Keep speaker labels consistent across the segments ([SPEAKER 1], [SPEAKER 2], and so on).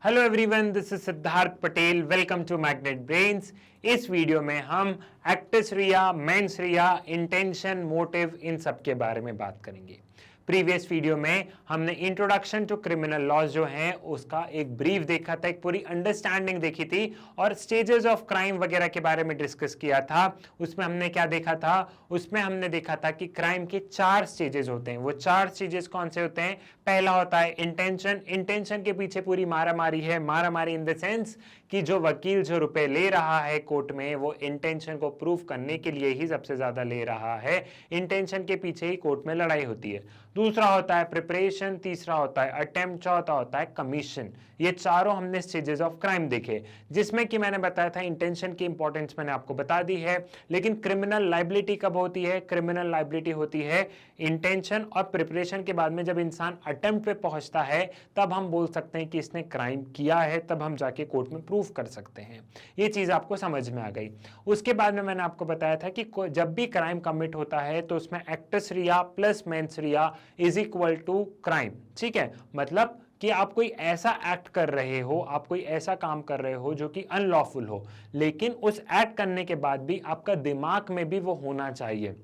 [SPEAKER 1] Hello everyone, this is Siddharth Patel. Welcome to Magnet Brains. इस video में हम एक्टस रिया, mens rea, intention, motive इन सब के बारे में बात करेंगे। प्रीवियस वीडियो में हमने इंट्रोडक्शन टू क्रिमिनल लॉज जो हैं उसका एक ब्रीफ देखा था, एक पूरी अंडरस्टैंडिंग देखी थी और स्टेजेस ऑफ क्राइम वगैरह के बारे में डिस्कस किया था। उसमें हमने क्या देखा था? उसमें हमने देखा था कि क्राइम के 4 स्टेजेस होते हैं। वो 4 स्टेजेस कौन से होते हैं? पहला होता है इंटेंशन। इंटेंशन के पीछे पूरी मारामारी है। मारामारी इन द सेंस कि जो वकील जो रुपए ले रहा है कोर्ट में, वो इंटेंशन को प्रूव करने के लिए ही सबसे ज्यादा ले रहा है। इंटेंशन के पीछे ही कोर्ट में लड़ाई होती है। दूसरा होता है प्रिपरेशन, तीसरा होता है अटेम्प्ट, चौथा होता है कमीशन। ये चारों हमने स्टेजेस ऑफ क्राइम देखे, जिसमें कि मैंने बताया था इंटेंशन की इंपॉर्टेंस मैंने आपको बता दी है। लेकिन क्रिमिनल लाइबिलिटी कब होती है? क्रिमिनल लाइबिलिटी होती है इंटेंशन और प्रिपरेशन के बाद में। जब इंसान अटेम्प्ट पे पहुंचता है तब हम बोल सकते हैं कि इसने क्राइम किया है, तब हम जाके कोर्ट में प्रूव कर सकते हैं। ये चीज आपको समझ में आ गई। उसके बाद में मैंने आपको बताया था कि जब भी क्राइम कमिट होता है तो उसमें actus reus plus mens rea is equal to crime. ठीक है, मतलब कि आप कोई ऐसा एक्ट कर रहे हो, आप कोई ऐसा काम कर रहे हो जो कि अनलॉफुल हो, लेकिन उस एक्ट करने के बाद भी आपका दिमाग में भी वो होना चाहिए।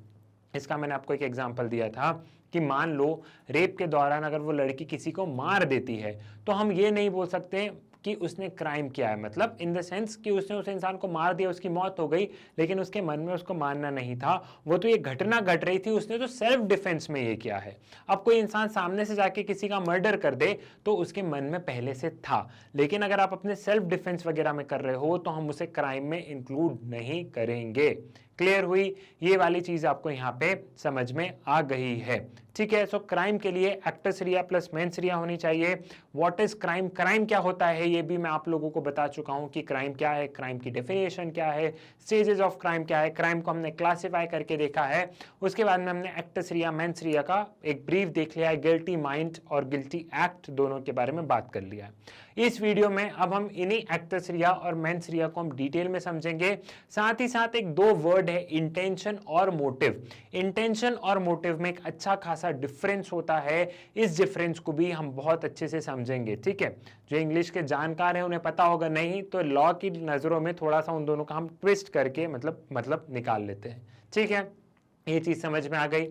[SPEAKER 1] इसका मैंने आपको एक एग्जांपल दिया था कि मान लो रेप के दौरान अगर वो लड़की किसी को मार देती है तो हम ये नहीं बोल सकते कि उसने क्राइम किया है। मतलब इन द सेंस कि उसने उस इंसान को मार दिया, उसकी मौत हो गई, लेकिन उसके मन में उसको मारना नहीं था। वो तो ये घटना घट रही थी, उसने तो सेल्फ डिफेंस में ये किया है। अब कोई इंसान सामने से जाके किसी का मर्डर कर दे तो उसके मन में पहले से था, लेकिन अगर आप अपने सेल्फ डिफेंस वगैरह में कर रहे हो तो हम उसे क्राइम में इंक्लूड नहीं करेंगे। क्लियर हुई? ये वाली चीज आपको यहाँ पे समझ में आ गई है। ठीक है, सो क्राइम के लिए एक्टस रिया प्लस मेंस रिया होनी चाहिए। What is crime? क्राइम क्या होता है ये भी मैं आप लोगों को बता चुका हूं कि क्राइम क्या है, क्राइम की डेफिनेशन क्या है, स्टेजेस ऑफ क्राइम क्या है। क्राइम को हमने क्लासिफाई करके देखा है। उसके बाद में हमने एक्टस रिया मेंस रिया का एक ब्रीफ देख लिया है। गिल्टी माइंड और गिल्टी एक्ट दोनों के बारे में बात कर लिया है। इस वीडियो में अब हम इन्हीं एक्टस रिया और मेंस रिया को हम डिटेल में समझेंगे। साथ ही साथ एक 2 वर्ड है, इंटेंशन और मोटिव। इंटेंशन और मोटिव में एक अच्छा खासा डिफरेंस होता है। इस डिफरेंस को भी हम बहुत अच्छे से समझेंगे। ठीक है, जो इंग्लिश के जानकार हैं उन्हें पता होगा, नहीं तो लॉ की नजरों में थोड़ा सा उन दोनों का हम ट्विस्ट करके मतलब निकाल लेते हैं। ठीक है, ये चीज समझ में आ गई।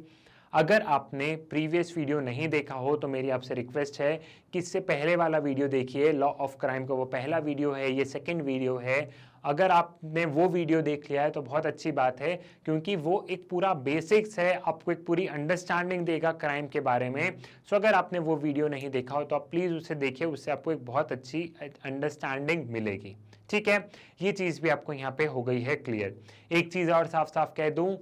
[SPEAKER 1] अगर आपने प्रीवियस वीडियो नहीं देखा हो तो मेरी आपसे रिक्वेस्ट है कि इससे पहले वाला वीडियो देखिए, लॉ ऑफ क्राइम का वो पहला वीडियो है, ये सेकंड वीडियो है। अगर आपने वो वीडियो देख लिया है तो बहुत अच्छी बात है, क्योंकि वो एक पूरा बेसिक्स है, आपको एक पूरी अंडरस्टैंडिंग देगा क्राइम के बारे में। सो अगर आपने वो वीडियो नहीं देखा हो तो आप प्लीज उसे देखिए, उससे आपको एक बहुत अच्छी अंडरस्टैंडिंग मिलेगी। ठीक है, ये चीज भी आपको यहाँ पे हो गई है क्लियर। एक चीज और साफ साफ कह दूं,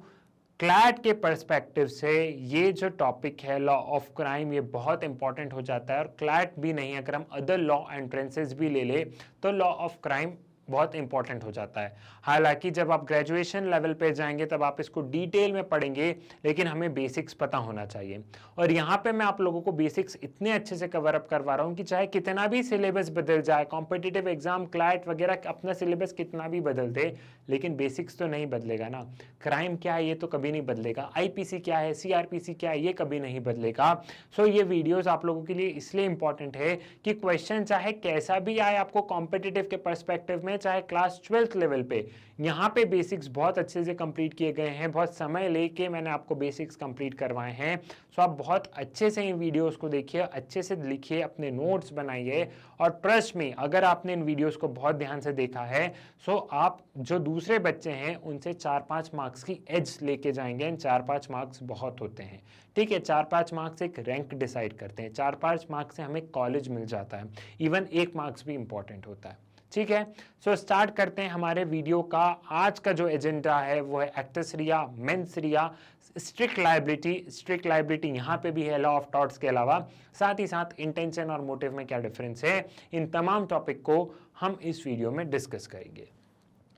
[SPEAKER 1] क्लैट के पर्सपेक्टिव से ये जो टॉपिक है लॉ ऑफ क्राइम, ये बहुत इंपॉर्टेंट हो जाता है। और क्लैट भी नहीं, अगर हम अदर लॉ एंट्रेंसेस भी ले ले तो लॉ ऑफ क्राइम बहुत इंपॉर्टेंट हो जाता है। हालांकि जब आप ग्रेजुएशन लेवल पे जाएंगे तब आप इसको डिटेल में पढ़ेंगे, लेकिन हमें बेसिक्स पता होना चाहिए। और यहाँ पे मैं आप लोगों को बेसिक्स इतने अच्छे से कवर अप करवा रहा हूँ कि चाहे कितना भी सिलेबस बदल जाए, कॉम्पिटिटिव एग्जाम, क्लैट वगैरह अपना सिलेबस कितना भी बदल दे, लेकिन बेसिक्स तो नहीं बदलेगा ना। क्राइम क्या है ये तो कभी नहीं बदलेगा, आईपीसी क्या है, सीआरपीसी क्या है, ये कभी नहीं बदलेगा। सो ये वीडियोस आप लोगों के लिए इसलिए इंपॉर्टेंट है कि क्वेश्चन चाहे कैसा भी आए आपको कॉम्पिटिटिव के पर्सपेक्टिव में, चाहे क्लास 12th लेवल पे, यहाँ पे बेसिक्स बहुत अच्छे से कंप्लीट किए गए हैं। बहुत समय लेके मैंने आपको बेसिक्स कंप्लीट करवाए हैं। सो आप बहुत अच्छे से इन वीडियोस को देखिए, अच्छे से लिखिए, अपने नोट्स बनाइए। और ट्रस्ट में अगर आपने इन वीडियोस को बहुत ध्यान से देखा है सो आप जो दूसरे बच्चे हैं उनसे 4-5 मार्क्स की एज लेके जाएंगे। 4-5 मार्क्स बहुत होते हैं। ठीक है, 4-5 मार्क्स एक रैंक डिसाइड करते हैं। 4-5 मार्क्स से हमें कॉलेज मिल जाता है। इवन 1 मार्क्स भी इंपॉर्टेंट होता है। ठीक है, सो स्टार्ट करते हैं हमारे वीडियो का। आज का जो एजेंडा है वो है एक्टस रिया, mens rea, strict liability. Strict liability यहाँ पे भी है लॉ ऑफ टॉर्ट्स के अलावा। साथ ही साथ इंटेंशन और मोटिव में क्या डिफरेंस है, इन तमाम टॉपिक को हम इस वीडियो में डिस्कस करेंगे।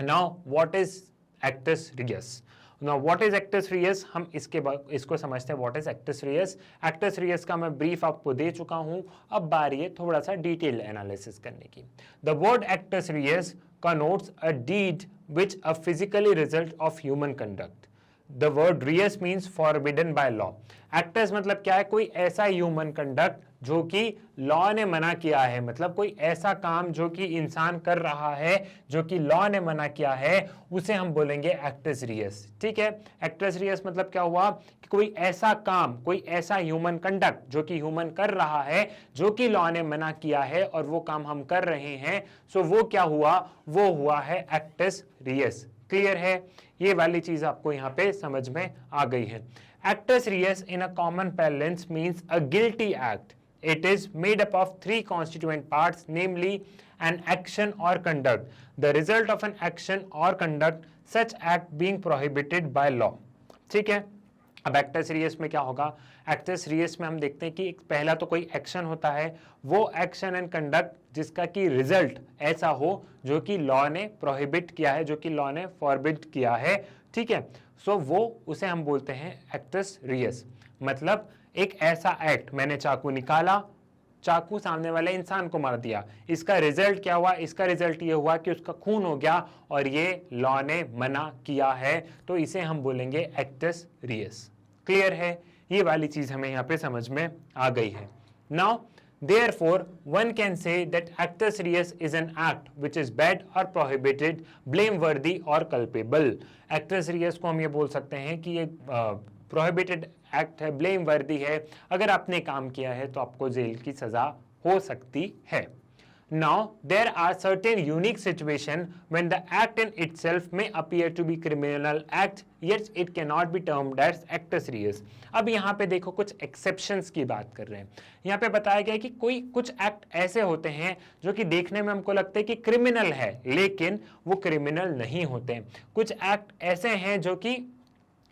[SPEAKER 1] Now what is actus reus? Now what is actus reus, हम इसको समझते हैं। What is actus reus? Actus reus का मैं ब्रीफ आपको दे चुका हूं, अब बारी है थोड़ा सा डिटेल एनालिसिस करने की। The word actus reus connotes a deed which a physically result of human conduct. The word reus means forbidden by law. Acts मतलब क्या है? कोई ऐसा ह्यूमन कंडक्ट जो कि लॉ ने मना किया है, मतलब कोई ऐसा काम जो कि इंसान कर रहा है जो कि लॉ ने मना किया है, उसे हम बोलेंगे एक्टस रियस। ठीक है, एक्टस रियस मतलब क्या हुआ कि कोई ऐसा काम, कोई ऐसा ह्यूमन कंडक्ट जो कि ह्यूमन कर रहा है, जो कि लॉ ने मना किया है और वो काम हम कर रहे हैं, सो वो क्या हुआ, वो हुआ है एक्टस रियस। क्लियर है, ये वाली चीज आपको यहां पे समझ में आ गई है। Actus reus in a common parlance means a guilty act. It is made up of three constituent parts, namely an action or conduct, the result of an action or conduct, such act being prohibited by law. ठीक है, अब acts reus में क्या होगा, acts reus में हम देखते हैं कि पहला तो कोई एक्शन होता है, वो एक्शन एंड कंडक्ट जिसका कि रिजल्ट ऐसा हो जो कि लॉ ने प्रोहिबिट किया है, जो कि लॉ ने फॉरबिड किया है। ठीक है, सो वो उसे हम बोलते हैं एक्टस रियस। मतलब एक ऐसा एक्ट, मैंने चाकू निकाला, चाकू सामने वाले इंसान को मार दिया, इसका रिजल्ट क्या हुआ, इसका रिजल्ट ये हुआ कि उसका खून हो गया और ये लॉ ने मना किया है, तो इसे हम बोलेंगे एक्टस रियस। क्लियर है, ये वाली चीज हमें यहाँ पे समझ में आ गई है। Now therefore one can say that actus reus is an act which is bad or prohibited, blameworthy or culpable. actus reus को हम ये बोल सकते हैं कि ये प्रोहिबिटेड एक्ट है, ब्लेम वर्दी है, अगर आपने काम किया है तो आपको जेल की सजा हो सकती है। Now there are certain unique situations when the act in itself may appear to be criminal act, yet it cannot be termed as actus reus. अब यहाँ पे देखो कुछ exceptions की बात कर रहे हैं। यहाँ पे बताया गया है कि कोई कुछ एक्ट ऐसे होते हैं जो कि देखने में हमको लगता है कि क्रिमिनल है, लेकिन वो क्रिमिनल नहीं होते। कुछ एक्ट ऐसे हैं जो कि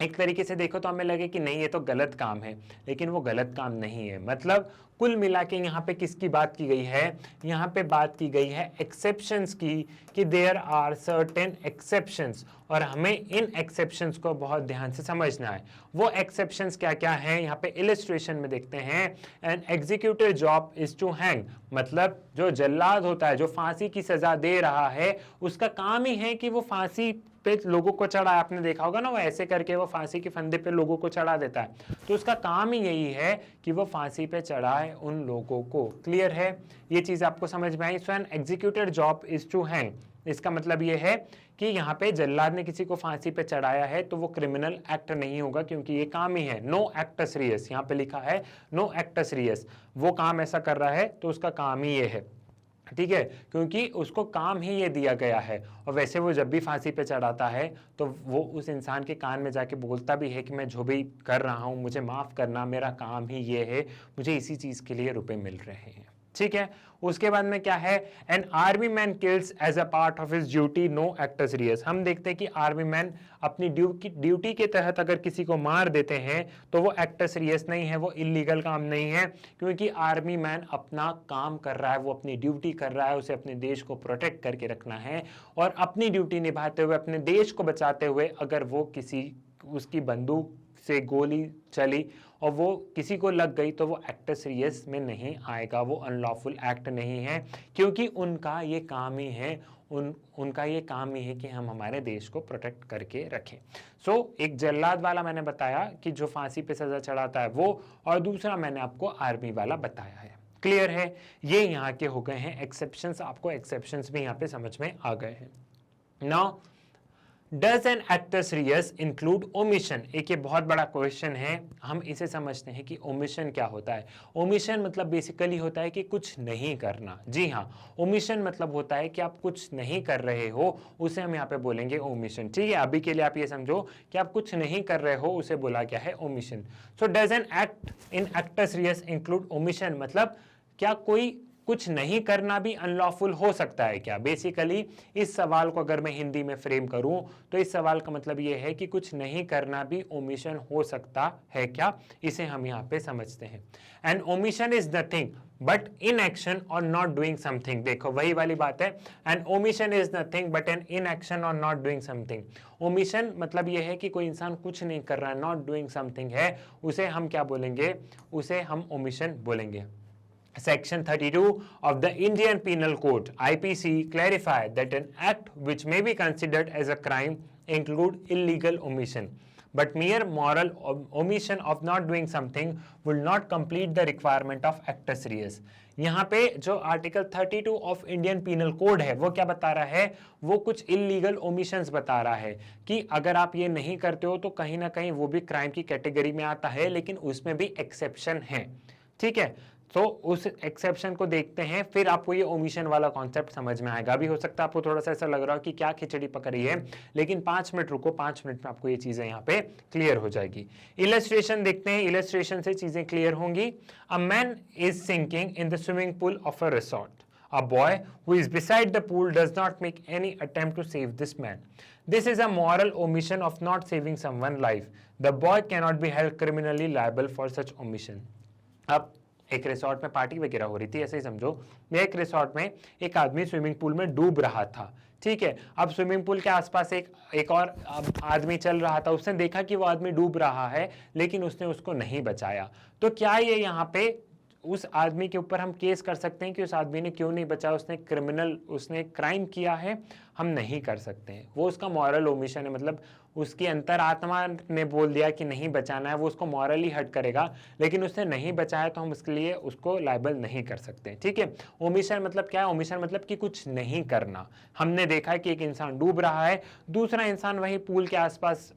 [SPEAKER 1] एक तरीके से देखो तो हमें लगे कि नहीं ये तो गलत काम है, लेकिन वो गलत काम नहीं है। मतलब कुल मिला के यहाँ पे किसकी बात की गई है, यहाँ पे बात की गई है एक्सेप्शंस की, कि देयर आर सर्टेन एक्सेप्शंस, और हमें इन एक्सेप्शंस को बहुत ध्यान से समझना है। वो एक्सेप्शंस क्या क्या हैं, यहाँ पे इलिस्ट्रेशन में देखते हैं। An executive job is to hang, मतलब जो जल्लाद होता है, जो फांसी की सजा दे रहा है, उसका काम ही है कि वो फांसी पे लोगों को चढ़ाए। आपने देखा होगा ना, वो ऐसे करके वो फांसी के फंदे पे लोगों को चढ़ा देता है, तो उसका काम ही यही है कि वो फांसी पे चढ़ाए उन लोगों को। क्लियर है, ये चीज आपको समझ में आई। So an executed job is to hang, इसका मतलब ये है कि यहाँ पे जल्लाद ने किसी को फांसी पे चढ़ाया है तो वो क्रिमिनल एक्ट नहीं होगा, क्योंकि ये काम ही है। नो एक्टस रियस, यहाँ पे लिखा है नो एक्टस रियस, वो काम ऐसा कर रहा है तो उसका काम ही ये है। ठीक है, क्योंकि उसको काम ही ये दिया गया है। और वैसे वो जब भी फांसी पे चढ़ाता है तो वो उस इंसान के कान में जाके बोलता भी है कि मैं जो भी कर रहा हूँ मुझे माफ करना, मेरा काम ही ये है, मुझे इसी चीज के लिए रुपए मिल रहे हैं। ठीक है, उसके बाद में क्या है, an army man kills as a part of his duty, no actus reus. हम देखते हैं कि आर्मी मैन अपनी ड्यूटी के तहत अगर किसी को मार देते हैं तो वो एक्टस रियस नहीं है, वो इलीगल काम नहीं है, क्योंकि आर्मी मैन अपना काम कर रहा है, वो अपनी ड्यूटी कर रहा है, उसे अपने देश को प्रोटेक्ट करके रखना है, और अपनी ड्यूटी निभाते हुए, अपने देश को बचाते हुए, अगर वो किसी उसकी बंदूक से गोली चली और वो किसी को लग गई तो वो एक्टस रियस में नहीं आएगा, वो अनलॉफुल एक्ट नहीं है, क्योंकि उनका ये काम ही है, उनका ये काम ही है कि हम हमारे देश को प्रोटेक्ट करके रखें। सो एक जल्लाद वाला मैंने बताया कि जो फांसी पे सजा चढ़ाता है वो, और दूसरा मैंने आपको आर्मी वाला बताया है। क्लियर है, ये यहाँ के हो गए हैं एक्सेप्शंस, आपको एक्सेप्शंस भी यहाँ पे समझ में आ गए हैं। Now Does an actus reus include omission? एक ये बहुत बड़ा क्वेश्चन है, हम इसे समझते हैं कि ओमिशन क्या होता है। ओमिशन मतलब बेसिकली होता है कि कुछ नहीं करना। जी हाँ, ओमिशन मतलब होता है कि आप कुछ नहीं कर रहे हो, उसे हम यहाँ पे बोलेंगे ओमिशन। ठीक है, अभी के लिए आप ये समझो कि आप कुछ नहीं कर रहे हो, उसे बोला क्या है, omission. So does an act in actus reus include omission, मतलब क्या कोई कुछ नहीं करना भी अनलॉफुल हो सकता है क्या। बेसिकली इस सवाल को अगर मैं हिंदी में फ्रेम करूं तो इस सवाल का मतलब ये है कि कुछ नहीं करना भी ओमिशन हो सकता है क्या, इसे हम यहाँ पे समझते हैं। And omission is nothing but inaction or not doing something. देखो वही वाली बात है, and omission is nothing but an inaction or not doing something. Omission मतलब ये है कि कोई इंसान कुछ नहीं कर रहा है, नॉट डूइंग समथिंग है, उसे हम क्या बोलेंगे, उसे हम ओमिशन बोलेंगे। Section 32 of the Indian Penal Code (IPC) clarify that an act which may be considered as a crime include illegal omission. but mere moral omission of not doing something will not complete the requirement of actus reus. यहाँ पे जो article 32 of Indian Penal Code है वो क्या बता रहा है, वो कुछ इलीगल ओमिशंस बता रहा है कि अगर आप ये नहीं करते हो तो कहीं ना कहीं वो भी क्राइम की कैटेगरी में आता है, लेकिन उसमें भी एक्सेप्शन है, ठीक है। तो उस एक्सेप्शन को देखते हैं, फिर आपको ये ओमिशन वाला कॉन्सेप्ट समझ में आएगा। अभी हो सकता है आपको थोड़ा सा ऐसा लग रहा हो कि क्या खिचड़ी पक रही है, लेकिन 5 मिनट रुको, 5 मिनट में आपको ये चीजें यहाँ पे क्लियर हो जाएगी। इलस्ट्रेशन देखते हैं, इलस्ट्रेशन से चीजें क्लियर होंगी। A man is sinking in the swimming pool of a resort. A boy who is beside the pool does not make any attempt to save this man. This is a moral omission of not saving someone's life. The boy cannot be held criminally liable for such omission. अब एक resort में party वगैरह हो रही थी, ऐसे ही समझो। एक रिसोर्ट में एक आदमी स्विमिंग पूल में डूब रहा था, ठीक है। अब स्विमिंग पूल के आसपास एक और आदमी चल रहा था, उसने देखा कि वो आदमी डूब रहा है, लेकिन उसने उसको नहीं बचाया। तो क्या ये यहाँ पे उस आदमी के ऊपर हम केस कर सकते हैं कि उस आदमी ने क्यों नहीं बचाया, उसने क्राइम किया है? हम नहीं कर सकते हैं। वो उसका मॉरल ओमिशन है, मतलब उसकी अंतरात्मा ने बोल दिया कि नहीं बचाना है, वो उसको मॉरली हर्ट करेगा, लेकिन उसने नहीं बचाया तो हम उसके लिए उसको लायबल नहीं कर सकते, ठीक है। ओमिशन मतलब क्या है? ओमिशन मतलब कि कुछ नहीं करना। हमने देखा कि एक इंसान डूब रहा है, दूसरा इंसान वही पूल के आसपास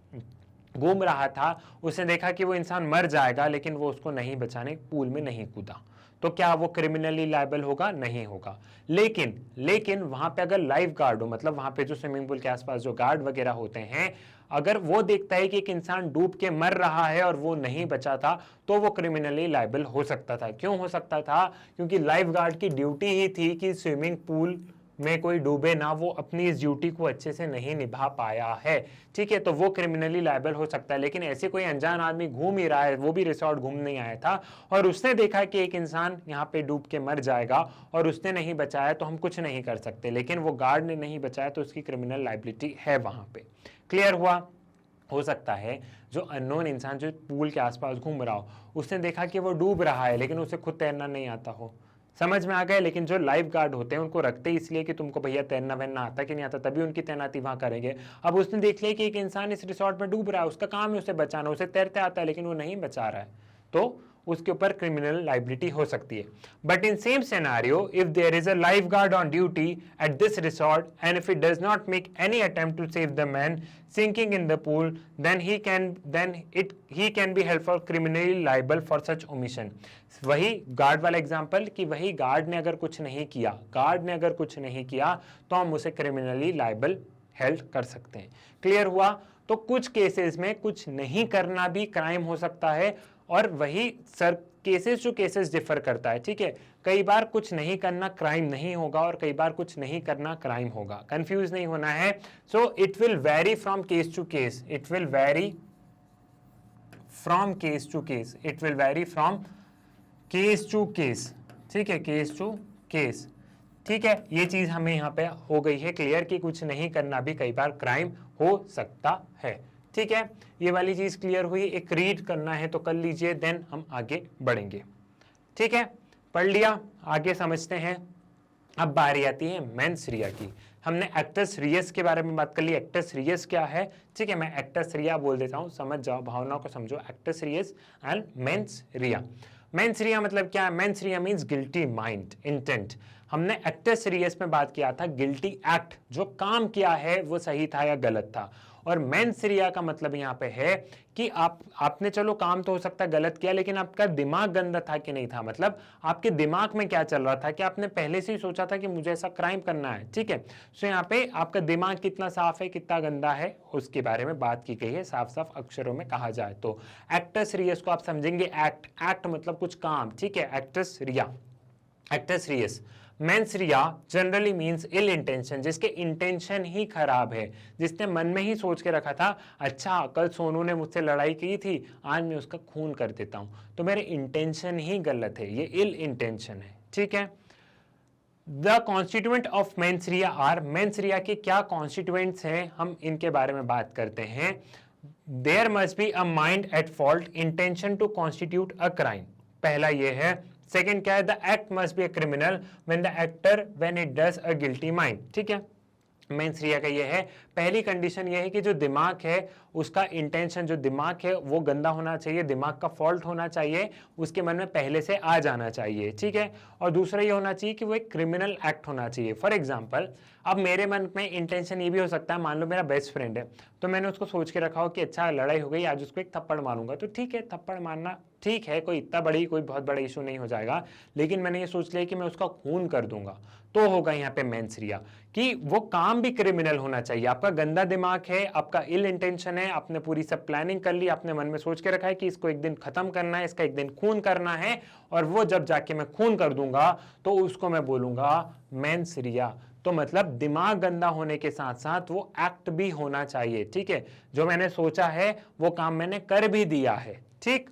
[SPEAKER 1] घूम रहा था, उसने देखा कि वो इंसान मर जाएगा, लेकिन वो उसको नहीं बचाने पूल में नहीं कूदा, तो क्या वो क्रिमिनली लायबल होगा? नहीं होगा। लेकिन वहां पे अगर लाइफ गार्ड हो, मतलब वहां पे जो स्विमिंग पूल के आसपास जो गार्ड वगैरह होते हैं, अगर वो देखता है कि एक इंसान डूब के मर रहा है और वो नहीं बचा था, तो वो क्रिमिनली लायबल हो सकता था। क्यों हो सकता था? क्योंकि लाइफ गार्ड की ड्यूटी ही थी कि स्विमिंग पूल में कोई डूबे ना, वो अपनी इस ड्यूटी को अच्छे से नहीं निभा पाया है, ठीक है। तो वो क्रिमिनली लायबल हो सकता है। लेकिन ऐसे कोई अनजान आदमी घूम ही रहा है, वो भी रिसोर्ट घूमने आया था और उसने देखा कि एक इंसान यहाँ पे डूब के मर जाएगा और उसने नहीं बचाया, तो हम कुछ नहीं कर सकते। लेकिन वो गार्ड ने नहीं बचाया तो उसकी क्रिमिनल लायबिलिटी है वहां पे। क्लियर हुआ? हो सकता है जो अननोन इंसान जो पूल के आसपास घूम रहा हो, उसने देखा कि वो डूब रहा है, लेकिन उसे खुद तैरना नहीं आता हो। समझ में आ गए? लेकिन जो लाइफ गार्ड होते हैं उनको रखते इसलिए कि तुमको भैया तैरना वैरना आता कि नहीं आता, तभी उनकी तैनाती वहां करेंगे। अब उसने देख लिया कि एक इंसान इस रिसोर्ट में डूब रहा है, उसका काम है उसे बचाना, उसे तैरते आता है लेकिन वो नहीं बचा रहा है, तो उसके ऊपर क्रिमिनल लाइबिलिटी हो सकती है। But in same scenario, if there is a lifeguard on duty at this resort and if it does not make any attempt to save the man sinking in the pool, then he can be held for criminally liable for such omission. वही guard वाला example कि वही guard ने अगर कुछ नहीं किया तो हम उसे क्रिमिनली लायबल हेल्ड कर सकते हैं। क्लियर हुआ? तो कुछ केसेस में कुछ नहीं करना भी क्राइम हो सकता है, और वही केसेस टू केसेस डिफर करता है, ठीक है। कई बार कुछ नहीं करना क्राइम नहीं होगा और कई बार कुछ नहीं करना क्राइम होगा। कंफ्यूज नहीं होना है। So it will vary from case to case, it will vary from case to case, it will vary from case to case, ठीक है, केस टू केस, ठीक है। ये चीज हमें यहाँ पे हो गई है क्लियर कि कुछ नहीं करना भी कई बार क्राइम हो सकता है, ठीक है। ये वाली चीज क्लियर हुई। एक रीड करना है तो कर लीजिए, देन हम आगे बढ़ेंगे, ठीक है। पढ़ लिया, आगे समझते हैं। अब बारी आती है मेंस रिया की। हमने एक्टस रियस के बारे में बात कर ली। एक्टस रियस क्या है? ठीक है, मैं एक्टस रिया बोल देता हूं, समझ जाओ, भावना को समझो। Actus reus and mens rea. Mens rea मतलब क्या है? Mens rea means guilty mind, intent. हमने एक्टस रियस में बात किया था गिल्टी एक्ट, जो काम किया है वो सही था या गलत था। और मेंस रिया का मतलब यहाँ पे है कि आपने चलो काम तो हो सकता है गलत किया, लेकिन आपका दिमाग गंदा था कि नहीं था, मतलब आपके दिमाग में क्या चल रहा था कि आपने पहले से ही सोचा था कि मुझे ऐसा क्राइम करना है, ठीक है। सो यहाँ पे आपका दिमाग कितना साफ है, कितना गंदा है, उसके बारे में बात की गई है, साफ साफ अक्षरों में कहा जाए तो। एक्टस रियस को आप समझेंगे एक्ट मतलब कुछ काम, ठीक है। Actus rea, actus reus. Mens rea generally means ill intention, जिसके इंटेंशन ही खराब है, जिसने मन में ही सोच के रखा था अच्छा कल सोनू ने मुझसे लड़ाई की थी, आज मैं उसका खून कर देता हूं, तो मेरे इंटेंशन ही गलत है, ये इल इंटेंशन है, ठीक है। The constituent of mens rea are, mens rea के क्या कॉन्स्टिट्यूएंट्स हैं, हम इनके बारे में बात करते हैं। There must be a mind at fault, intention to constitute a crime, पहला ये है। सेकेंड क्या है? The act must be a criminal when the actor when it does a guilty mind, ठीक है। मेंस रिया का ये है, पहली कंडीशन ये है कि जो दिमाग है उसका इंटेंशन, जो दिमाग है वो गंदा होना चाहिए, दिमाग का फॉल्ट होना चाहिए, उसके मन में पहले से आ जाना चाहिए, ठीक है। और दूसरा ये होना चाहिए कि वो एक क्रिमिनल एक्ट होना चाहिए। फॉर एग्जाम्पल, अब मेरे मन में इंटेंशन ये भी हो सकता है, मान लो मेरा बेस्ट फ्रेंड है, तो मैंने उसको सोच के रखा हो कि अच्छा लड़ाई हो गई, आज उसको एक थप्पड़ मारूंगा, तो ठीक है थप्पड़ मारना ठीक है, कोई इतना बड़ी कोई बहुत बड़ा इशू नहीं हो जाएगा। लेकिन मैंने ये सोच लिया कि मैं उसका खून कर दूंगा, तो होगा यहाँ पे मेंस रिया, कि वो काम भी क्रिमिनल होना चाहिए। आपका गंदा दिमाग है, आपका इल इंटेंशन है, आपने पूरी सब प्लानिंग कर ली, आपने मन में सोच के रखा है कि इसको एक दिन खत्म करना है, इसका एक दिन खून करना है, और वो जब जाके मैं खून कर दूंगा तो उसको मैं बोलूंगा मेंस रिया। तो मतलब दिमाग गंदा होने के साथ साथ वो एक्ट भी होना चाहिए, ठीक है, जो मैंने सोचा है वो काम मैंने कर भी दिया है, ठीक।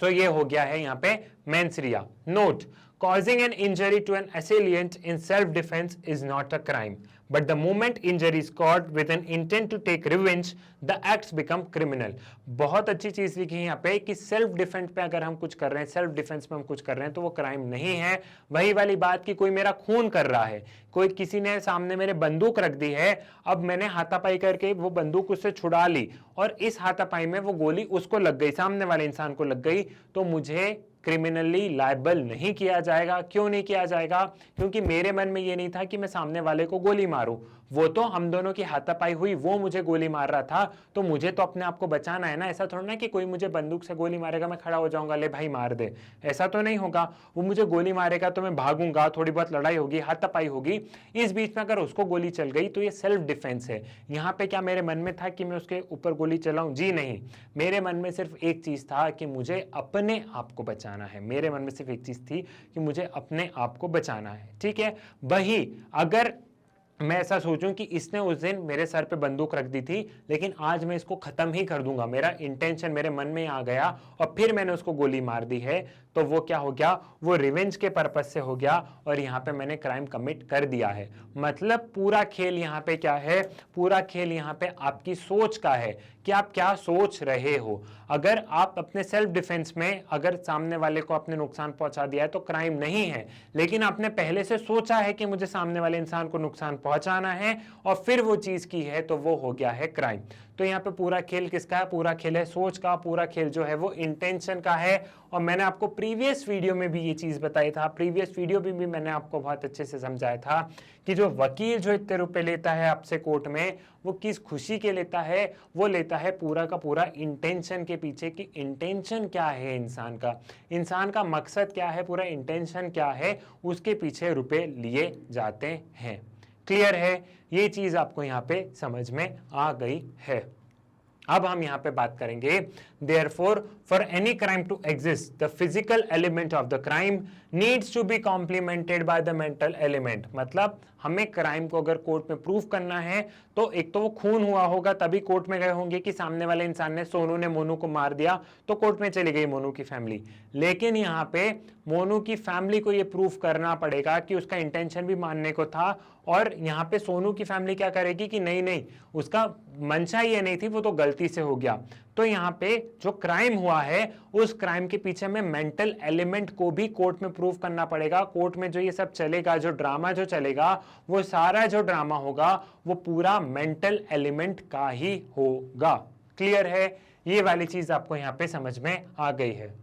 [SPEAKER 1] तो ये हो गया है यहाँ पे mains Riya. Note, causing an injury to an assailant in self-defense is not a crime, but the moment injury is caused with an intent to take revenge, the acts become criminal। बहुत अच्छी चीज लिखी है यहाँ पे कि self defence पे अगर हम कुछ कर रहे हैं, सेल्फ डिफेंस में हम कुछ कर रहे हैं तो वो क्राइम नहीं है। वही वाली बात कि कोई मेरा खून कर रहा है, कोई किसी ने सामने मेरे बंदूक रख दी है, अब मैंने हाथापाई करके वो बंदूक उससे छुड़ा ली और इस हाथापाई में वो गोली उसको लग गई, सामने वाले इंसान को लग गई, तो मुझे क्रिमिनली लायबल नहीं किया जाएगा। क्यों नहीं किया जाएगा? क्योंकि मेरे मन में ये नहीं था कि मैं सामने वाले को गोली मारूं, वो तो हम दोनों की हाथापाई हुई, वो मुझे गोली मार रहा था, तो मुझे तो अपने आप को बचाना है ना। ऐसा थोड़ा ना कि कोई मुझे बंदूक से गोली मारेगा मैं खड़ा हो जाऊंगा, ले भाई मार दे, ऐसा तो नहीं होगा। वो मुझे गोली मारेगा तो मैं भागूंगा, थोड़ी बहुत लड़ाई होगी, हाथापाई होगी, इस बीच में अगर उसको गोली चल गई तो ये सेल्फ डिफेंस है। यहाँ पे क्या मेरे मन में था कि मैं उसके ऊपर गोली चलाऊं? जी नहीं, मेरे मन में सिर्फ एक चीज था कि मुझे अपने आप को बचाना है। मेरे मन में सिर्फ एक चीज थी कि मुझे अपने आप को बचाना है, ठीक है। वही अगर मैं ऐसा सोचूं कि इसने उस दिन मेरे सर पे बंदूक रख दी थी, लेकिन आज मैं इसको खत्म ही कर दूंगा, मेरा इंटेंशन मेरे मन में आ गया और फिर मैंने उसको गोली मार दी है, तो वो क्या हो गया? वो रिवेंज के पर्पस से हो गया और यहाँ पे मैंने क्राइम कमिट कर दिया है। मतलब पूरा खेल यहाँ पे क्या है? पूरा खेल यहाँ पे आपकी सोच का है कि आप क्या सोच रहे हो। अगर आप अपने सेल्फ डिफेंस में अगर सामने वाले को आपने नुकसान पहुंचा दिया है तो क्राइम नहीं है, लेकिन आपने पहले से सोचा है कि मुझे सामने वाले इंसान को नुकसान पहुंचाना है और फिर वो चीज की है, तो वो हो गया है क्राइम। तो यहाँ पे पूरा खेल किसका है? पूरा खेल है सोच का, पूरा खेल जो है वो इंटेंशन का है। और मैंने आपको प्रीवियस वीडियो में भी ये चीज बताई था, प्रीवियस वीडियो में भी मैंने आपको बहुत अच्छे से समझाया था कि जो वकील जो इतने रुपए लेता है आपसे कोर्ट में, वो किस खुशी के लेता है? वो लेता है पूरा का पूरा इंटेंशन के पीछे, कि इंटेंशन क्या है इंसान का मकसद क्या है, पूरा इंटेंशन क्या है, उसके पीछे रुपए लिए जाते हैं। क्लियर है? ये चीज आपको यहाँ पे समझ में आ गई है। अब हम यहाँ पे बात करेंगे, therefore for any crime to exist the physical element of the crime needs to be complemented by the mental element। मतलब हमें क्राइम को अगर कोर्ट में प्रूफ करना है तो एक तो वो खून हुआ होगा, तभी कोर्ट में गए होंगे कि सामने वाले इंसान ने, सोनू ने मोनू को मार दिया, तो कोर्ट में चली गई मोनू की फैमिली। लेकिन यहाँ पे मोनू की फैमिली को ये प्रूफ करना पड़ेगा कि उसका इंटेंशन भी मानने को था, और यहाँ पे सोनू की फैमिली क्या करेगी कि नहीं नहीं, उसका मंशा ये नहीं थी, वो तो गलती से हो गया। तो यहाँ पे जो क्राइम हुआ है उस क्राइम के पीछे में मेंटल एलिमेंट को भी कोर्ट में प्रूफ करना पड़ेगा। कोर्ट में जो ये सब चलेगा, जो ड्रामा जो चलेगा, वो सारा जो ड्रामा होगा वो पूरा मेंटल एलिमेंट का ही होगा। क्लियर है? ये वाली चीज आपको यहाँ पे समझ में आ गई है।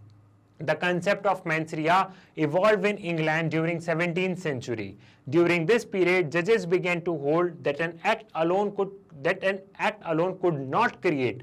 [SPEAKER 1] The concept of mens rea evolved in England during 17th century. During this period, judges began to hold that an act alone could not create,